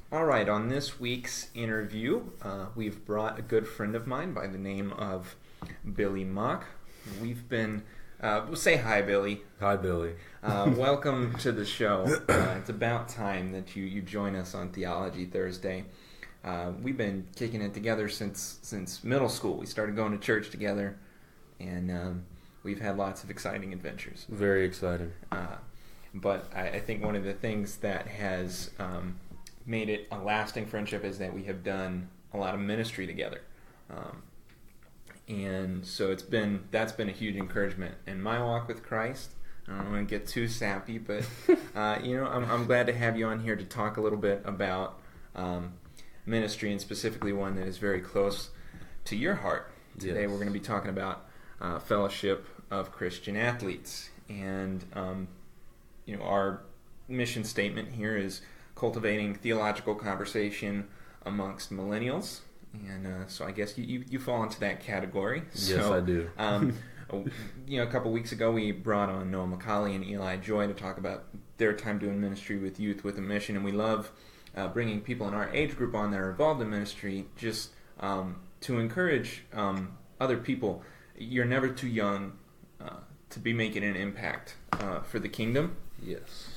All right, on this week's interview, we've brought a good friend of mine by the name of Billy Mock. We've been, we'll say hi, Billy. Hi, Billy. Welcome to the show. It's about time that you join us on Theology Thursday. We've been kicking it together since middle school. We started going to church together, and we've had lots of exciting adventures. Very exciting. But I think one of the things that has made it a lasting friendship is that we have done a lot of ministry together, and so that's been a huge encouragement in my walk with Christ. I don't want to get too sappy, but I'm glad to have you on here to talk a little bit about ministry, and specifically one that is very close to your heart. Today We're going to be talking about fellowship of Christian athletes, and our mission statement here is cultivating theological conversation amongst millennials, and so I guess you fall into that category. Yes, I do. A couple weeks ago we brought on Noah McCauley and Eli Joy to talk about their time doing ministry with youth with a mission, and we love bringing people in our age group on that are involved in ministry just to encourage other people. You're never too young to be making an impact for the kingdom. Yes.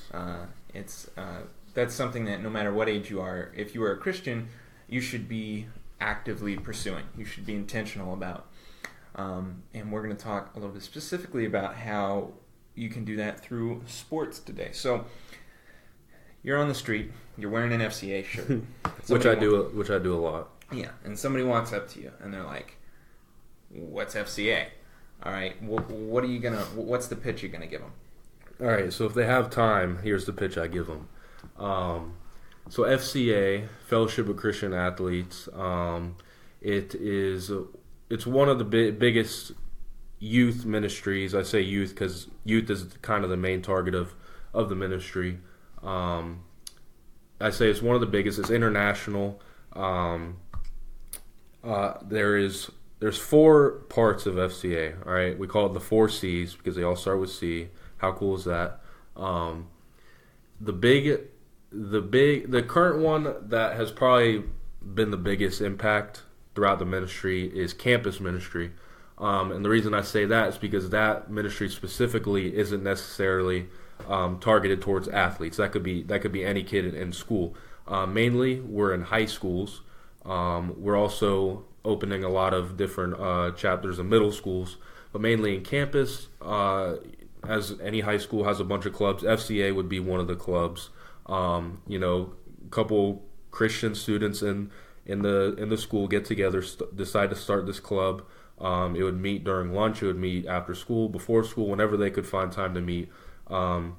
That's something that no matter what age you are, if you are a Christian, you should be actively pursuing. You should be intentional about. And we're going to talk a little bit specifically about how you can do that through sports today. So you're on the street, you're wearing an FCA shirt, which I do a lot. Yeah, and somebody walks up to you and they're like, "What's FCA?" All right, what's the pitch you're gonna give them? All right, so if they have time, here's the pitch I give them. So FCA, Fellowship of Christian Athletes, it's one of the biggest youth ministries. I say youth because youth is kind of the main target of the ministry. I say it's one of the biggest. It's international. There's 4 parts of FCA. All right, we call it the 4 C's because they all start with C. How cool is that? The current one that has probably been the biggest impact throughout the ministry is campus ministry. And the reason I say that is because that ministry specifically isn't necessarily targeted towards athletes. That could be any kid in school. Mainly, we're in high schools. We're also opening a lot of different chapters in middle schools, but mainly in campus. As any high school has a bunch of clubs, FCA would be one of the clubs. A couple Christian students in the school get together, decide to start this club. It would meet during lunch. It would meet after school, before school, whenever they could find time to meet. And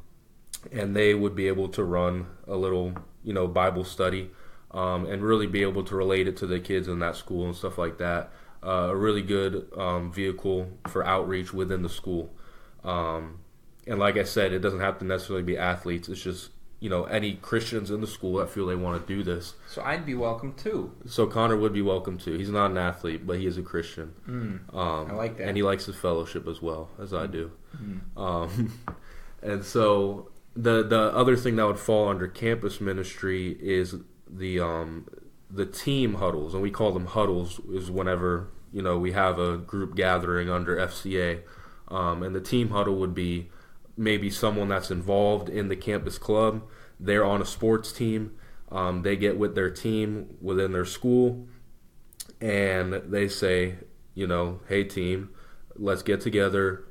they would be able to run a little, Bible study, and really be able to relate it to the kids in that school and stuff like that. A really good vehicle for outreach within the school. And like I said, it doesn't have to necessarily be athletes. It's just, any Christians in the school that feel they want to do this. So I'd be welcome too. So Connor would be welcome too. He's not an athlete, but he is a Christian. I like that. And he likes the fellowship as well, as I do. And so the other thing that would fall under campus ministry is the team huddles, and we call them huddles, is whenever, we have a group gathering under FCA. And the team huddle would be maybe someone that's involved in the campus club. They're on a sports team. They get with their team within their school, and they say, hey team, let's get together.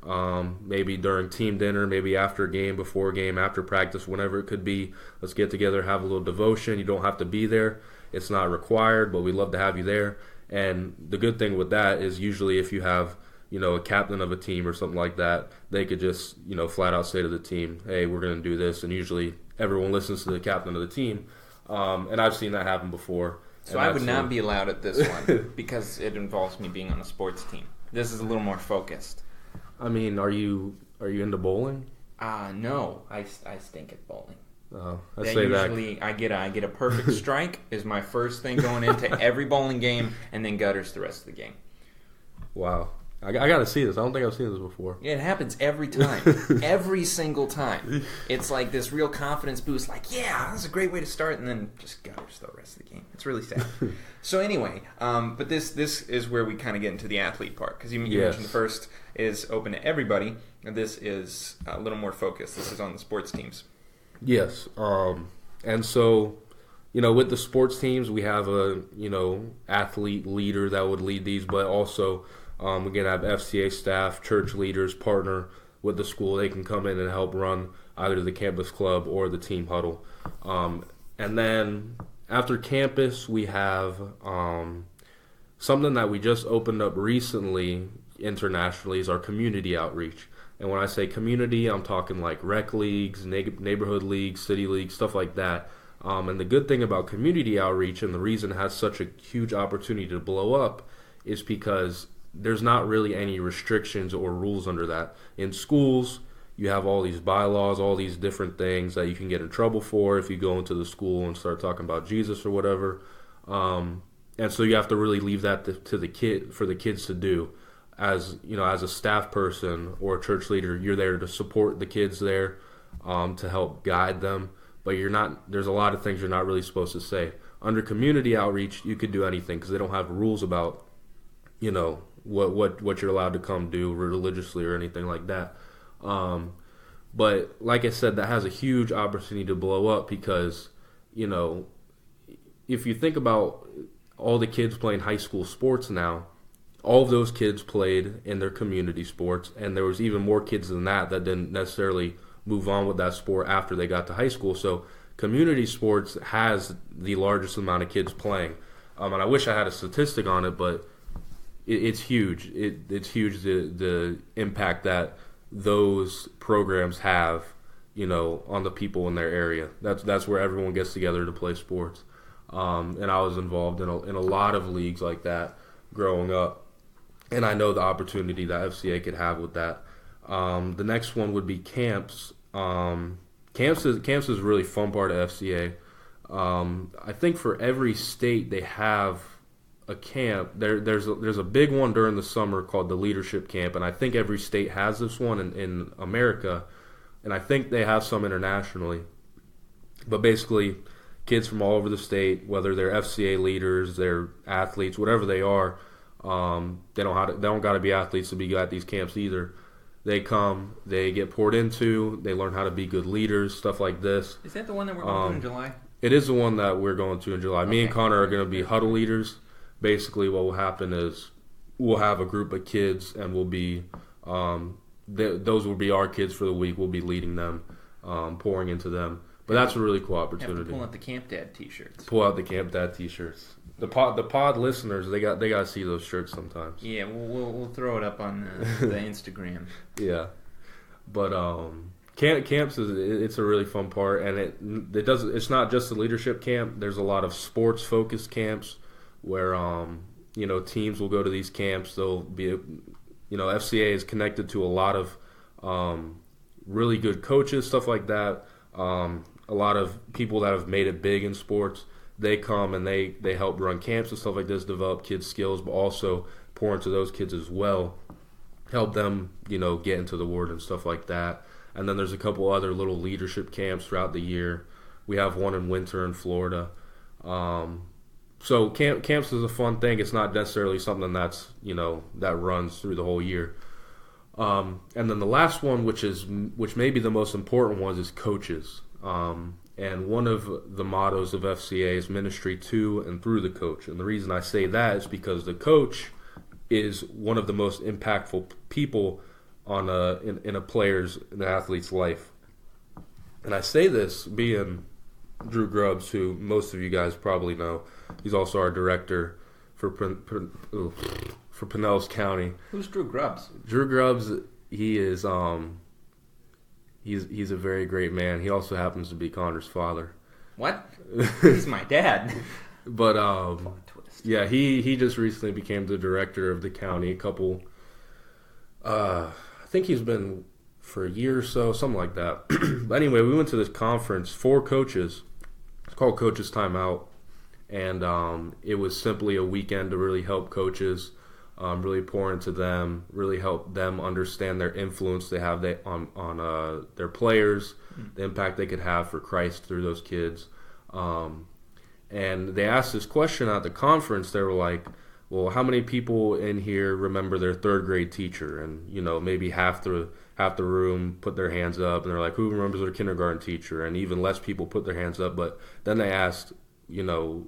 Maybe during team dinner, maybe after a game, before a game, after practice, whenever it could be. Let's get together, have a little devotion. You don't have to be there. It's not required, but we'd love to have you there. And the good thing with that is usually if you have a captain of a team or something like that, they could just, flat out say to the team, hey, we're going to do this. And usually everyone listens to the captain of the team. And I've seen that happen before. So I would not be allowed at this one because it involves me being on a sports team. This is a little more focused. I mean, are you into bowling? No, I stink at bowling. I say usually that. I get a perfect strike is my first thing going into every bowling game, and then gutters the rest of the game. Wow. I got to see this. I don't think I've seen this before. Yeah, it happens every time. Every single time. It's like this real confidence boost, like, yeah, that's a great way to start, and then just gutters the rest of the game. It's really sad. So anyway, but this is where we kind of get into the athlete part, because you mentioned the first is open to everybody, and this is a little more focused. This is on the sports teams. Yes. And so, with the sports teams, we have a, athlete leader that would lead these, but also we're going to have FCA staff, church leaders partner with the school. They can come in and help run either the campus club or the team huddle. And then after campus, we have something that we just opened up recently internationally is our community outreach. And when I say community, I'm talking like rec leagues, neighborhood leagues, city leagues, stuff like that. And the good thing about community outreach, and the reason it has such a huge opportunity to blow up, is because there's not really any restrictions or rules under that. In schools, you have all these bylaws, all these different things that you can get in trouble for if you go into the school and start talking about Jesus or whatever. And so you have to really leave that to the kid, for the kids to do. As as a staff person or a church leader, you're there to support the kids there, to help guide them. But there's a lot of things you're not really supposed to say. Under community outreach, you could do anything because they don't have rules about, what you're allowed to come do religiously or anything like that. But like I said, that has a huge opportunity to blow up because, if you think about all the kids playing high school sports now, all of those kids played in their community sports, and there was even more kids than that didn't necessarily move on with that sport after they got to high school. So community sports has the largest amount of kids playing. And I wish I had a statistic on it, but it's huge. It's huge, the impact that those programs have, on the people in their area. That's where everyone gets together to play sports. And I was involved in a lot of leagues like that growing up. And I know the opportunity that FCA could have with that. The next one would be camps. Camps is a really fun part of FCA. I think for every state they have a camp. There's a big one during the summer called the Leadership Camp, and I think every state has this one in America, and I think they have some internationally. But basically, kids from all over the state, whether they're FCA leaders, they're athletes, whatever they are, they don't got to be athletes to be at these camps either. They come, they get poured into, they learn how to be good leaders, stuff like this. Is that the one that we're going to in July? It is the one that we're going to in July. Okay. Me and Connor are going to be huddle leaders. Basically, what will happen is we'll have a group of kids, and we'll be those will be our kids for the week. We'll be leading them, pouring into them. But that's a really cool opportunity. Have to pull out the Camp Dad T-shirts. Pull out the Camp Dad T-shirts. The pod listeners, they got to see those shirts sometimes. Yeah, we'll throw it up on the Instagram. Yeah, but camps it's a really fun part, and it's not just a leadership camp. There's a lot of sports focused camps where teams will go to these camps. They'll be FCA is connected to a lot of really good coaches, stuff like that. A lot of people that have made it big in sports. They come and they help run camps and stuff like this, develop kids' skills, but also pour into those kids as well, help them, get into the Word and stuff like that. And then there's a couple other little leadership camps throughout the year. We have one in winter in Florida. So camps is a fun thing. It's not necessarily something that's, that runs through the whole year. And then the last one, which may be the most important one, is coaches. And one of the mottos of FCA is ministry to and through the coach. And the reason I say that is because the coach is one of the most impactful people in an athlete's life. And I say this being Drew Grubbs, who most of you guys probably know. He's also our director for Pinellas County. Who's Drew Grubbs? Drew Grubbs, he is he's a very great man. He also happens to be Connor's father. What? He's my dad. But yeah, he just recently became the director of the county. I think he's been for a year or so, something like that. But anyway, we went to this conference for coaches. It's called Coaches Time Out, and it was simply a weekend to really help coaches really pour into them, really help them understand their influence they have on their players, the impact they could have for Christ through those kids. And they asked this question at the conference. They were like, well, how many people in here remember their third grade teacher? And, maybe half the room put their hands up, and they're like, who remembers their kindergarten teacher? And even less people put their hands up. But then they asked, who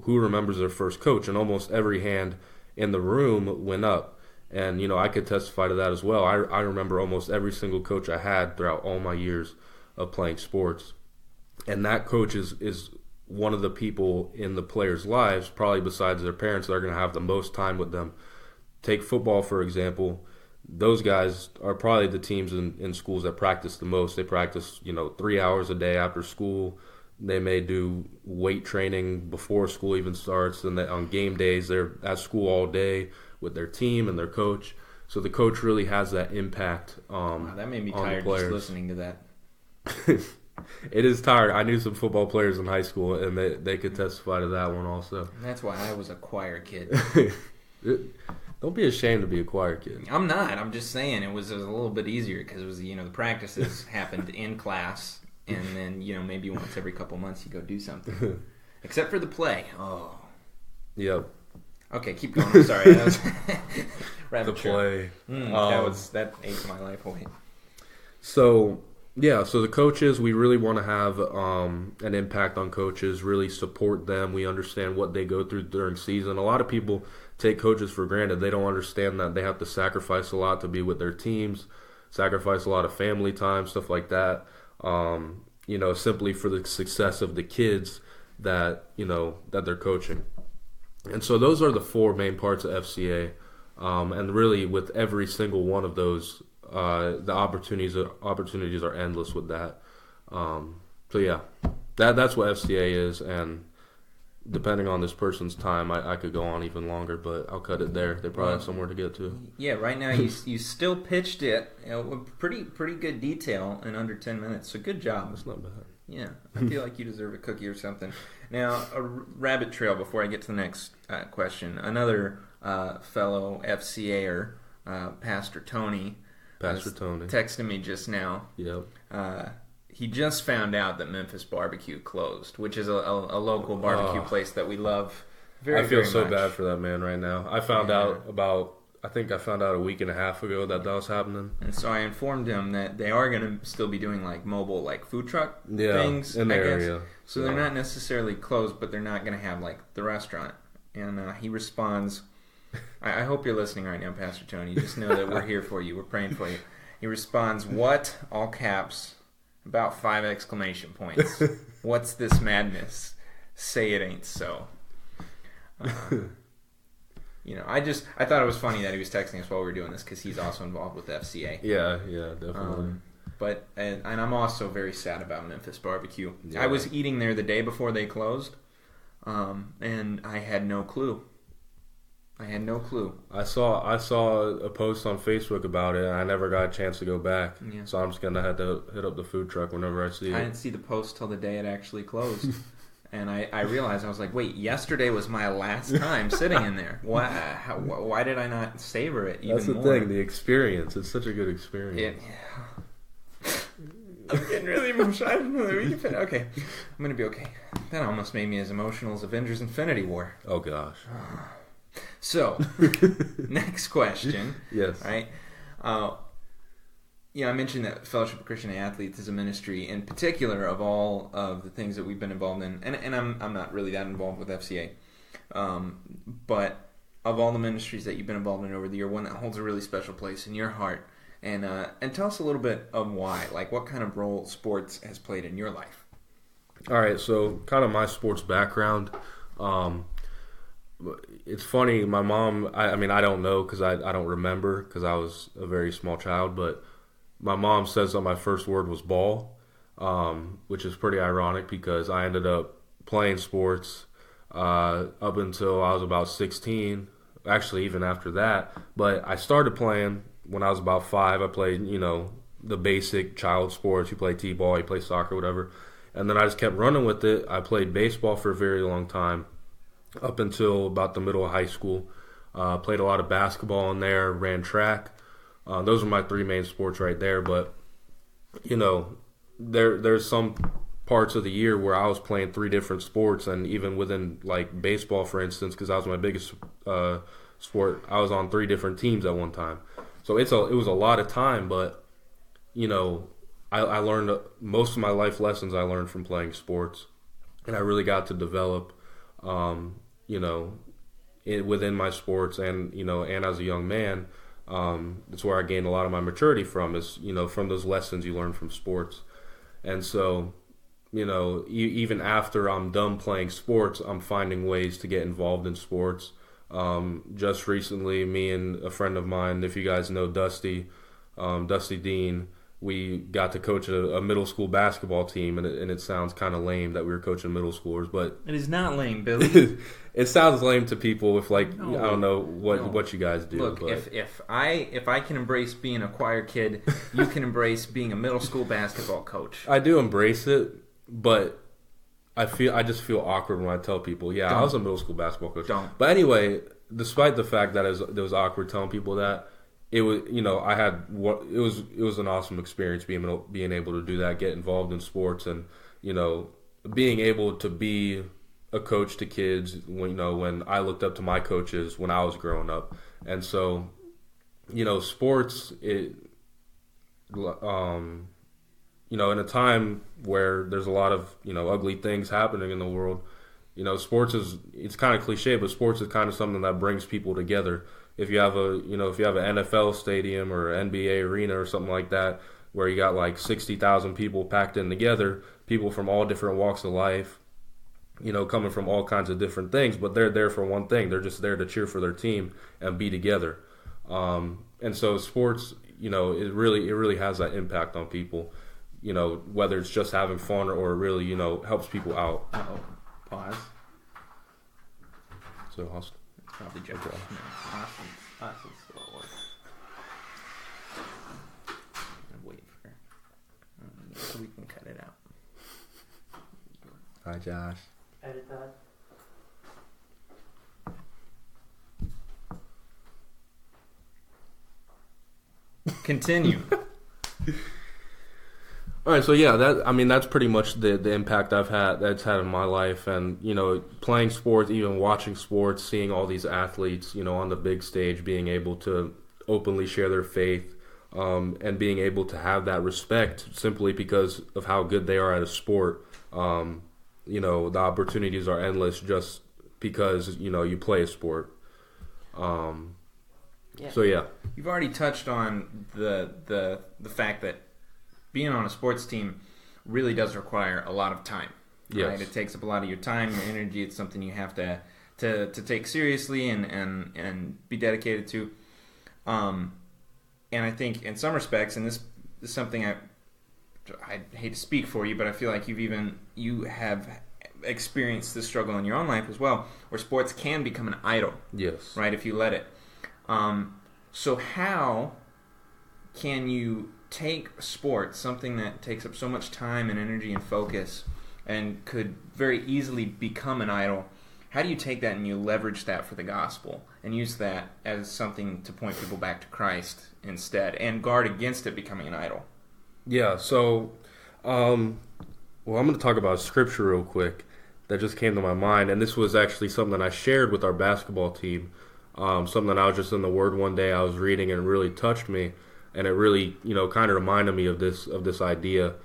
remembers their first coach? And almost every hand in the room went up. And, I could testify to that as well. I remember almost every single coach I had throughout all my years of playing sports. And that coach is one of the people in the players' lives, probably besides their parents, that are going to have the most time with them. Take football, for example. Those guys are probably the teams in schools that practice the most. They practice, 3 hours a day after school. They may do weight training before school even starts. And on game days, they're at school all day with their team and their coach. So the coach really has that impact wow, that made me tired just listening to that. It is tired. I knew some football players in high school, and they could testify to that one also. And that's why I was a choir kid. Don't be ashamed to be a choir kid. I'm not. I'm just saying it was a little bit easier because it was, the practices happened in class, and then, maybe once every couple months you go do something. Except for the play. Oh. Yep. Okay, keep going. I'm sorry. That was the play. That ate my life away. So the coaches, we really want to have an impact on coaches, really support them. We understand what they go through during season. A lot of people take coaches for granted. They don't understand that they have to sacrifice a lot to be with their teams, sacrifice a lot of family time, stuff like that, simply for the success of the kids that they're coaching. And so those are the four main parts of FCA. And really with every single one of those, the opportunities are endless with that. That's what FCA is, and depending on this person's time, I could go on even longer, but I'll cut it there. They probably have somewhere to get to. Yeah, right now you still pitched it with pretty good detail in under 10 minutes, so good job. That's not bad. Yeah, I feel like you deserve a cookie or something. Now, a rabbit trail before I get to the next question. Another fellow FCAer, Pastor Tony, texted me just now. Yep. He just found out that Memphis Barbecue closed, which is a local barbecue place that we love I feel so bad for that man right now. I found out a week and a half ago that was happening. And so I informed him that they are going to still be doing mobile food truck things in the area. So they're not necessarily closed, but they're not going to have the restaurant. And he responds, I hope you're listening right now, Pastor Tony. Just know that we're here for you. We're praying for you. He responds, what? All caps, about 5 exclamation points. What's this madness? Say it ain't so. I thought it was funny that he was texting us while we were doing this because he's also involved with FCA. Yeah, definitely. And I'm also very sad about Memphis Barbecue. Yeah. I was eating there the day before they closed, and I had no clue. I saw a post on Facebook about it, and I never got a chance to go back. Yeah. So I'm just gonna have to hit up the food truck whenever I see it. I didn't see the post till the day it actually closed, and I realized I was like, wait, yesterday was my last time sitting in there. Why did I not savor it even more? That's the thing, the experience. It's such a good experience. I'm getting really emotional. Okay, I'm gonna be okay. That almost made me as emotional as Avengers: Infinity War. Oh gosh. So, next question. Yes. Right. I mentioned that Fellowship of Christian Athletes is a ministry in particular of all of the things that we've been involved in, and I'm not really that involved with FCA, but of all the ministries that you've been involved in over the year, one that holds a really special place in your heart, and tell us a little bit of why, what kind of role sports has played in your life. All right, so kind of my sports background. It's funny, my mom, I don't know because I don't remember because I was a very small child, but my mom says that my first word was ball, which is pretty ironic because I ended up playing sports up until I was about 16, actually even after that, but I started playing when I was about 5. I played, the basic child sports. You play t-ball, you play soccer, whatever, and then I just kept running with it. I played baseball for a very long time, up until about the middle of high school. Played a lot of basketball in there, ran track. Those are my 3 main sports right there. But, there's some parts of the year where I was playing 3 different sports, and even within like baseball, for instance, because that was my biggest sport, I was on 3 different teams at one time. So it was a lot of time, but I learned most of my life lessons I learned from playing sports, and I really got to develop, within my sports, and and as a young man, it's where I gained a lot of my maturity from, is from those lessons you learn from sports. And so, even after I'm done playing sports, I'm finding ways to get involved in sports. Just recently, me and a friend of mine, if you guys know Dusty Dean, we got to coach a middle school basketball team, and it sounds kind of lame that we were coaching middle schoolers, but it is not lame, Billy. It sounds lame to people if I don't know what you guys do. Look, but if I can embrace being a choir kid, you can embrace being a middle school basketball coach. I do embrace it, but I just feel awkward when I tell people, I was a middle school basketball coach. Don't. But anyway, despite the fact that it was awkward telling people that, it was it was an awesome experience being able to do that, get involved in sports, and being able to be a coach to kids when I looked up to my coaches when I was growing up. And so sports, in a time where there's a lot of ugly things happening in the world, sports it's kind of cliche, but sports is kind of something that brings people together. If you have an NFL stadium or NBA arena or something like that, where you got like 60,000 people packed in together, people from all different walks of life, coming from all kinds of different things, but they're there for one thing. They're just there to cheer for their team and be together. And so sports, it really has that impact on people, whether it's just having fun or it really, helps people out. Uh-oh. Pause. So, Austin. Probably Joe. Okay. No, Austin's still at work. I'm waiting for her. So we can cut it out. Hi, Josh. Edit that. Continue. All right, so that's pretty much the impact that's had in my life, and playing sports, even watching sports, seeing all these athletes, on the big stage, being able to openly share their faith, and being able to have that respect simply because of how good they are at a sport. The opportunities are endless just because you play a sport. So yeah, you've already touched on the fact that being on a sports team really does require a lot of time. Yes. Right? It takes up a lot of your time, your energy. It's something you have to take seriously and be dedicated to. And I think in some respects, and this is something I hate to speak for you, but I feel like you have experienced this struggle in your own life as well, where sports can become an idol. Yes. Right, if you let it. So how can you take sports, something that takes up so much time and energy and focus and could very easily become an idol, how do you take that and you leverage that for the gospel and use that as something to point people back to Christ instead and guard against it becoming an idol? Yeah, so I'm going to talk about scripture real quick that just came to my mind, and this was actually something I shared with our basketball team, something I was just in the Word one day I was reading and it really touched me. And it really, kind of reminded me of this idea,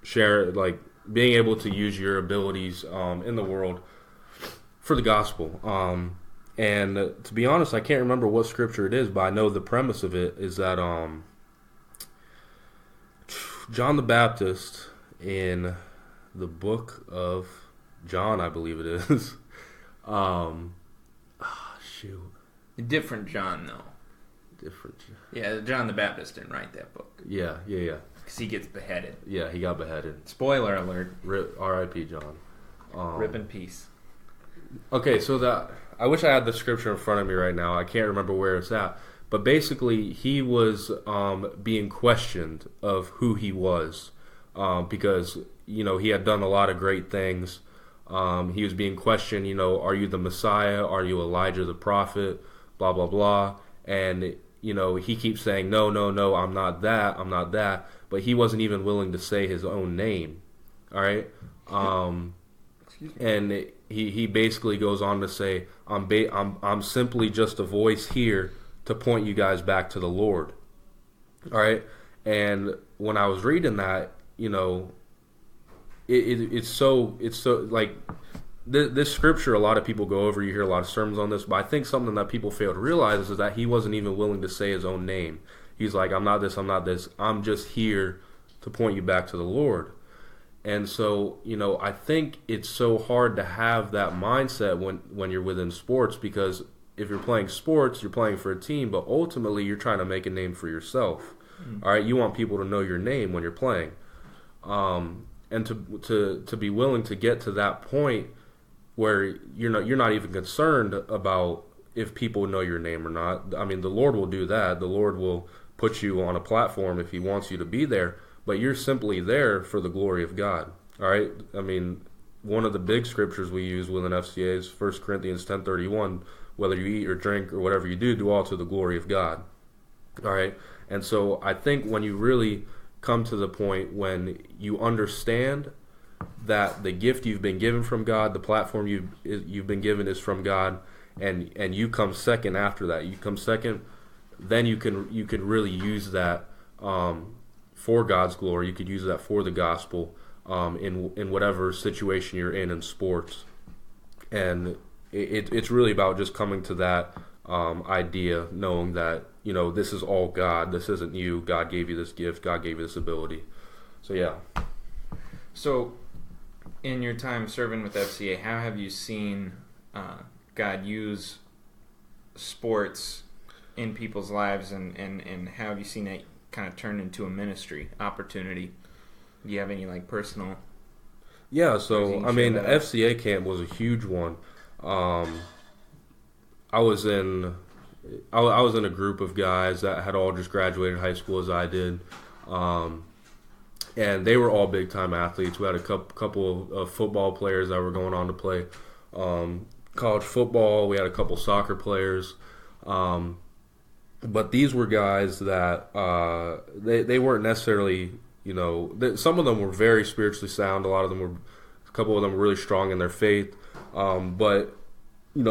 share, like, being able to use your abilities in the world for the gospel. And to be honest, I can't remember what scripture it is, but I know the premise of it is that John the Baptist in the book of John, I believe it is. Shoot. A different John, though. Different. Yeah, John the Baptist didn't write that book. Yeah. Because he gets beheaded. Yeah, he got beheaded. Spoiler alert. R.I.P. John. Rip in peace. Okay, so I wish I had the scripture in front of me right now. I can't remember where it's at. But basically, he was being questioned of who he was because, he had done a lot of great things. He was being questioned, are you the Messiah? Are you Elijah the prophet? Blah, blah, blah. And, he keeps saying, no, no, no, I'm not that. I'm not that. But he wasn't even willing to say his own name. All right. And he basically goes on to say, I'm simply just a voice here to point you guys back to the Lord. All right. And when I was reading that, it's so like this scripture, a lot of people go over, you hear a lot of sermons on this, but I think something that people fail to realize is that he wasn't even willing to say his own name. He's like, I'm not this, I'm just here to point you back to the Lord. And so, I think it's so hard to have that mindset when you're within sports, because if you're playing sports, you're playing for a team, but ultimately you're trying to make a name for yourself. Mm-hmm. All right, you want people to know your name when you're playing. And to be willing to get to that point where you're not even concerned about if people know your name or not. I mean, the Lord will do that. The Lord will put you on a platform if he wants you to be there, but you're simply there for the glory of God. All right? I mean, one of the big scriptures we use within FCA is 1 Corinthians 10:31, whether you eat or drink or whatever you do all to the glory of God. All right? And so I think when you really come to the point when you understand that the gift you've been given from God, the platform you've been given is from God, and you come second after that. You come second, then you can really use that for God's glory. You could use that for the gospel in whatever situation you're in sports. And it's really about just coming to that idea, knowing that this is all God. This isn't you. God gave you this gift. God gave you this ability. So yeah. So, in your time serving with FCA, how have you seen God use sports in people's lives, and how have you seen it kind of turn into a ministry opportunity? Do you have any personal? Yeah. So I mean, FCA camp was a huge one. I was in a group of guys that had all just graduated high school as I did, and they were all big time athletes. We had a couple of football players that were going on to play college football. We had a couple soccer players, but these were guys that they weren't necessarily some of them were very spiritually sound. A couple of them were really strong in their faith, but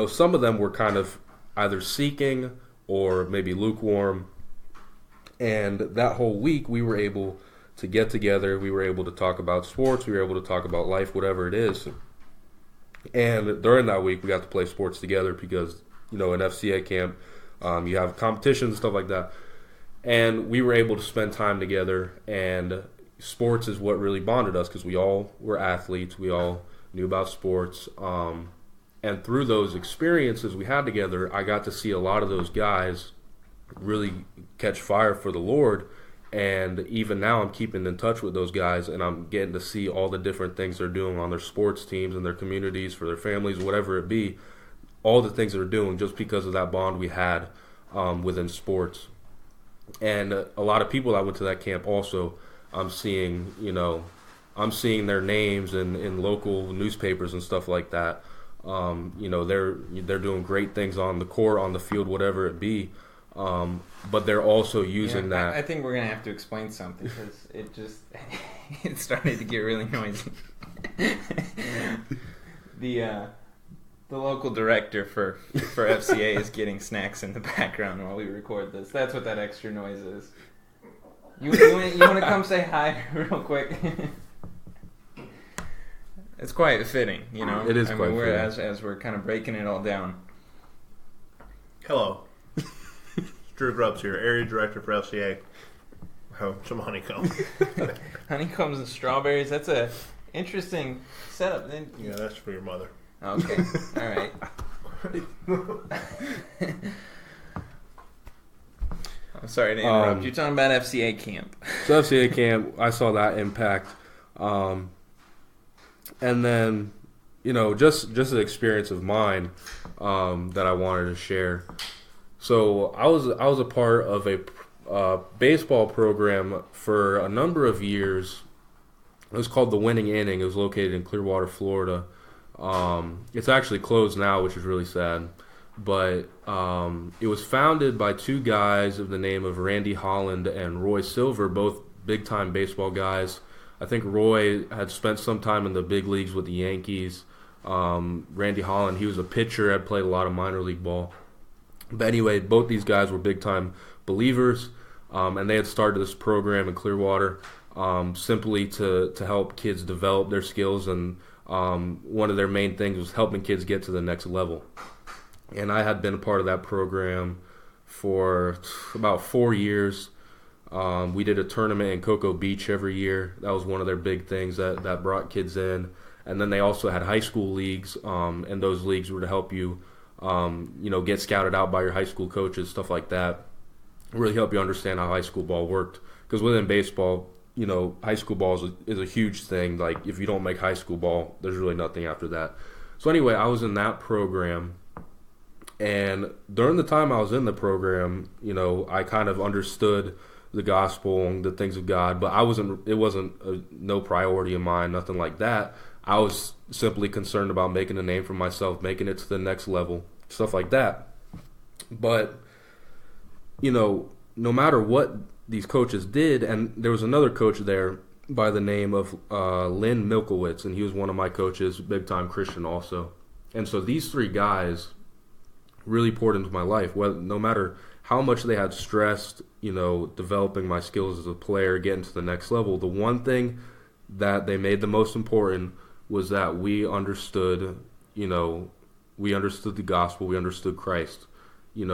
some of them were kind of either seeking or maybe lukewarm. And that whole week we were able to get together. We were able to talk about sports. We were able to talk about life, whatever it is. And during that week we got to play sports together because, in FCA camp, you have competitions and stuff like that. And we were able to spend time together, and sports is what really bonded us because we all were athletes. We all knew about sports. And through those experiences we had together, I got to see a lot of those guys really catch fire for the Lord. And even now I'm keeping in touch with those guys, and I'm getting to see all the different things they're doing on their sports teams and their communities, for their families, whatever it be, all the things they're doing just because of that bond we had within sports. And a lot of people that went to that camp also, I'm seeing their names in local newspapers and stuff like that. They're doing great things on the court, on the field, whatever it be. But they're also using that. I think we're gonna have to explain something because it started to get really noisy. The local director for FCA is getting snacks in the background while we record this. That's what that extra noise is. You want to come say hi real quick? It's quite fitting, It is quite fitting. As we're kind of breaking it all down. Hello. Drew Grubbs here, area director for FCA. Oh, some honeycomb. Honeycombs and strawberries. That's a interesting setup. Yeah, that's for your mother. Okay. All right. I'm sorry to interrupt. You're talking about FCA camp. So FCA camp, I saw that impact. And then, just an experience of mine that I wanted to share. So I was a part of a baseball program for a number of years. It was called the Winning Inning. It was located in Clearwater, Florida. It's actually closed now, which is really sad. But it was founded by two guys of the name of Randy Holland and Roy Silver, both big-time baseball guys. I think Roy had spent some time in the big leagues with the Yankees. Randy Holland, he was a pitcher, had played a lot of minor league ball. But anyway, both these guys were big-time believers, and they had started this program in Clearwater simply to help kids develop their skills, and one of their main things was helping kids get to the next level. And I had been a part of that program for about 4 years. We did a tournament in Cocoa Beach every year. That was one of their big things that brought kids in. And then they also had high school leagues, and those leagues were to help you, get scouted out by your high school coaches, stuff like that. Really help you understand how high school ball worked. Because within baseball, high school ball is a huge thing. Like, if you don't make high school ball, there's really nothing after that. So anyway, I was in that program. And during the time I was in the program, I kind of understood the gospel and the things of God, but it wasn't no priority of mine, nothing like that. I was simply concerned about making a name for myself, making it to the next level, stuff like that. But, no matter what these coaches did, and there was another coach there by the name of Lynn Milkowitz, and he was one of my coaches, big-time Christian also. And so these three guys really poured into my life. No matter how much they had stressed, developing my skills as a player, getting to the next level, the one thing that they made the most important was that we understood the gospel, we understood Christ. We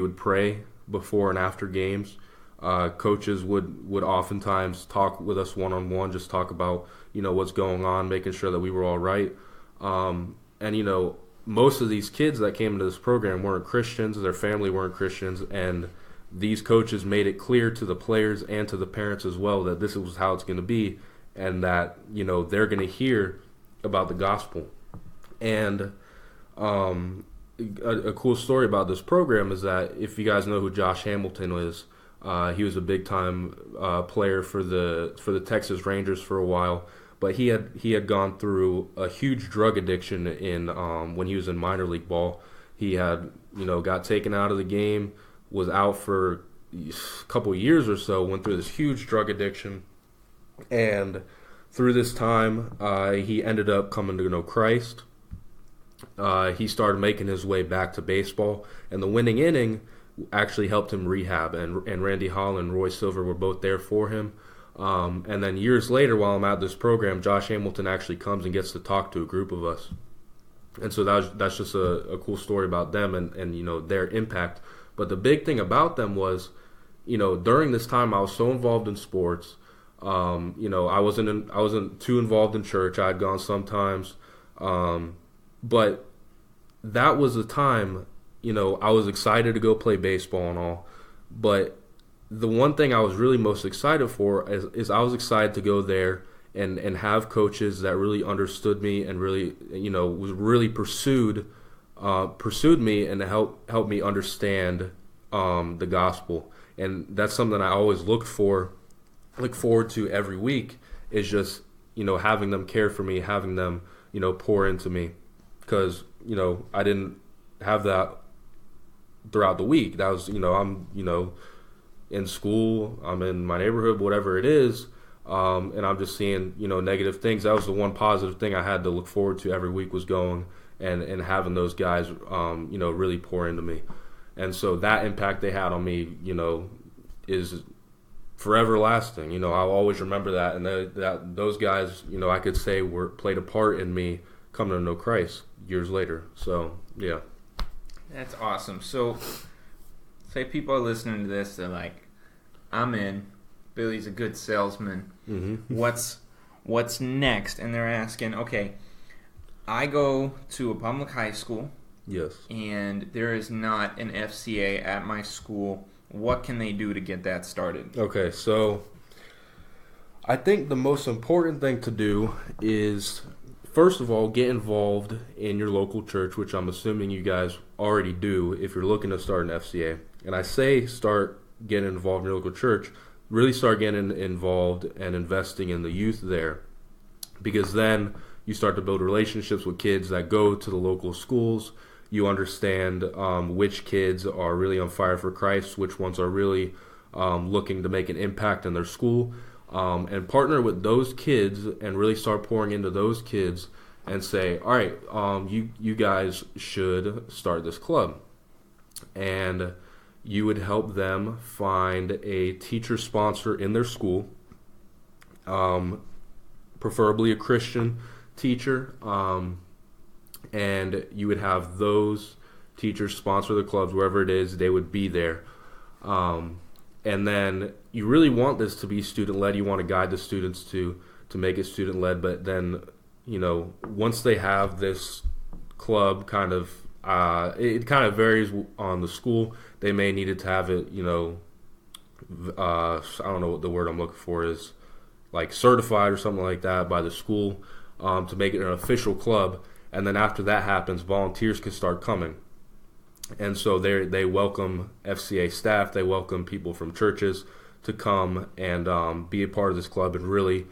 would pray before and after games. Coaches would oftentimes talk with us one-on-one, just talk about, what's going on, making sure that we were all right. And most of these kids that came into this program weren't Christians, their family weren't Christians, and these coaches made it clear to the players and to the parents as well that this was how it's going to be, and that, they're going to hear about the gospel. And a cool story about this program is that, if you guys know who Josh Hamilton is, he was a big-time player for the Texas Rangers for a while. But he had gone through a huge drug addiction when he was in minor league ball. He had got taken out of the game, was out for a couple of years or so, went through this huge drug addiction, and through this time he ended up coming to know Christ. He started making his way back to baseball, and the winning inning actually helped him rehab, and Randy Holland and Roy Silver were both there for him. And then years later, while I'm at this program, Josh Hamilton actually comes and gets to talk to a group of us. And so that's just a cool story about them and their impact. But the big thing about them was, during this time I was so involved in sports. I wasn't too involved in church. I had gone sometimes, but that was the time. I was excited to go play baseball and all, but the one thing I was really most excited for is I was excited to go there and have coaches that really understood me and really, was really pursued me and help me understand the gospel. And that's something I always look forward to every week, is just, having them care for me, having them, pour into me. Because, I didn't have that throughout the week. That was, I'm, in school, I'm in my neighborhood, whatever it is, and I'm just seeing, negative things. That was the one positive thing I had to look forward to every week, was going and having those guys, really pour into me. And so that impact they had on me, is forever lasting. I'll always remember that, and that those guys, I could say played a part in me coming to know Christ years later. So, yeah. That's awesome. So, say people are listening to this, they're like, I'm in. Billy's a good salesman. Mm-hmm. What's next? And they're asking, okay, I go to a public high school. Yes. And there is not an FCA at my school. What can they do to get that started? Okay, so I think the most important thing to do is, first of all, get involved in your local church, which I'm assuming you guys already do if you're looking to start an FCA. And I say start getting involved in your local church, really start getting involved and investing in the youth there. Because then, You start to build relationships with kids that go to the local schools. You understand which kids are really on fire for Christ, which ones are really looking to make an impact in their school, and partner with those kids and really start pouring into those kids and say, all right, you guys should start this club. And you would help them find a teacher sponsor in their school, preferably a Christian teacher, and you would have those teachers sponsor the clubs wherever it is. They would be there. And then you really want this to be student-led. You want to guide the students to make it student-led, but then, once they have this club it kind of varies on the school. They may need to have it, I don't know what the word I'm looking for is, like certified or something like that by the school to make it an official club. And then after that happens, volunteers can start coming. And so they welcome FCA staff, they welcome people from churches to come and be a part of this club and really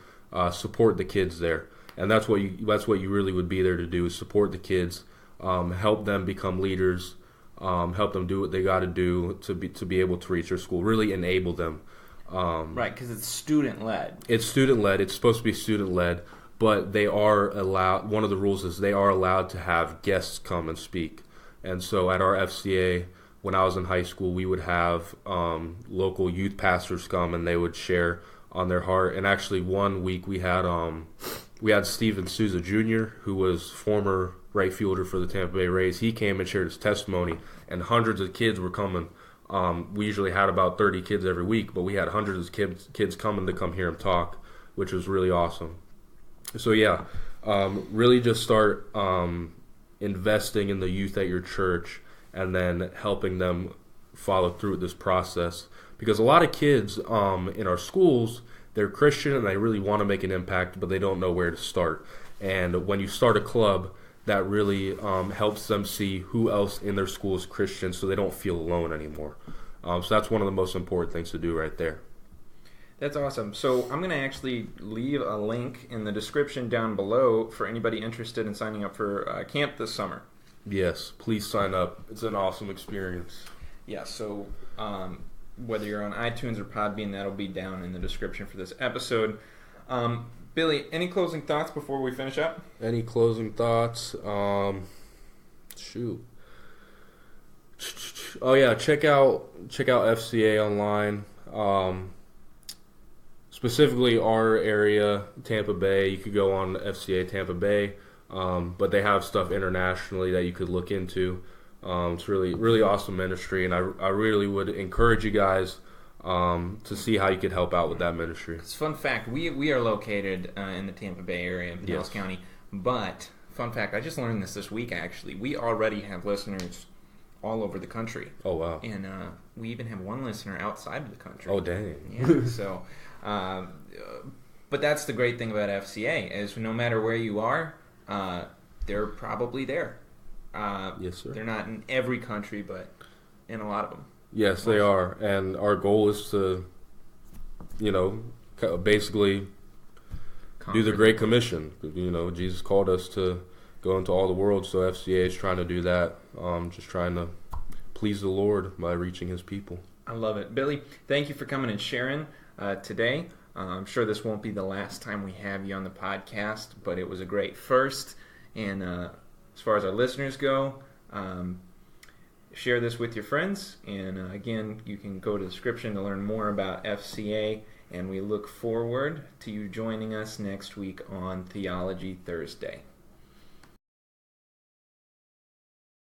support the kids there. And that's what you really would be there to do, is support the kids, help them become leaders, help them do what they got to do to be able to reach their school, really enable them. Right, because it's student-led. It's student-led. It's supposed to be student-led, but they are allowed. One of the rules is they are allowed to have guests come and speak. And so at our FCA, when I was in high school, we would have local youth pastors come and they would share on their heart. And actually, one week we had Steven Souza Jr., who was former right fielder for the Tampa Bay Rays. He came and shared his testimony, and hundreds of kids were coming. We usually had about 30 kids every week, but we had hundreds of kids coming to come hear him talk, which was really awesome. So yeah, really just start investing in the youth at your church and then helping them follow through with this process. Because a lot of kids in our schools, they're Christian and they really want to make an impact, but they don't know where to start. And when you start a club, that really helps them see who else in their school is Christian, so they don't feel alone anymore. So that's one of the most important things to do right there. That's awesome. So I'm going to actually leave a link in the description down below for anybody interested in signing up for camp this summer. Yes, please sign up. It's an awesome experience. Yeah, so whether you're on iTunes or Podbean, that'll be down in the description for this episode. Billy, any closing thoughts before we finish up? Any closing thoughts? Shoot. Oh yeah, check out FCA online. Specifically our area, Tampa Bay. You could go on FCA Tampa Bay, but they have stuff internationally that you could look into. It's really, really awesome ministry, and I really would encourage you guys to see how you could help out with that ministry. It's a fun fact. We are located in the Tampa Bay area, in Pinellas County. But fun fact, I just learned this week. Actually, we already have listeners all over the country. Oh wow! And we even have one listener outside of the country. Oh dang! Yeah. So, but that's the great thing about FCA is no matter where you are, they're probably there. Yes, sir. They're not in every country, but in a lot of them. Yes, they are, and our goal is to, basically do the Great Commission. Jesus called us to go into all the world, so FCA is trying to do that, just trying to please the Lord by reaching His people. I love it. Billy, thank you for coming and sharing today. I'm sure this won't be the last time we have you on the podcast, but it was a great first, and as far as our listeners go, share this with your friends, and again, you can go to the description to learn more about FCA, and we look forward to you joining us next week on Theology Thursday.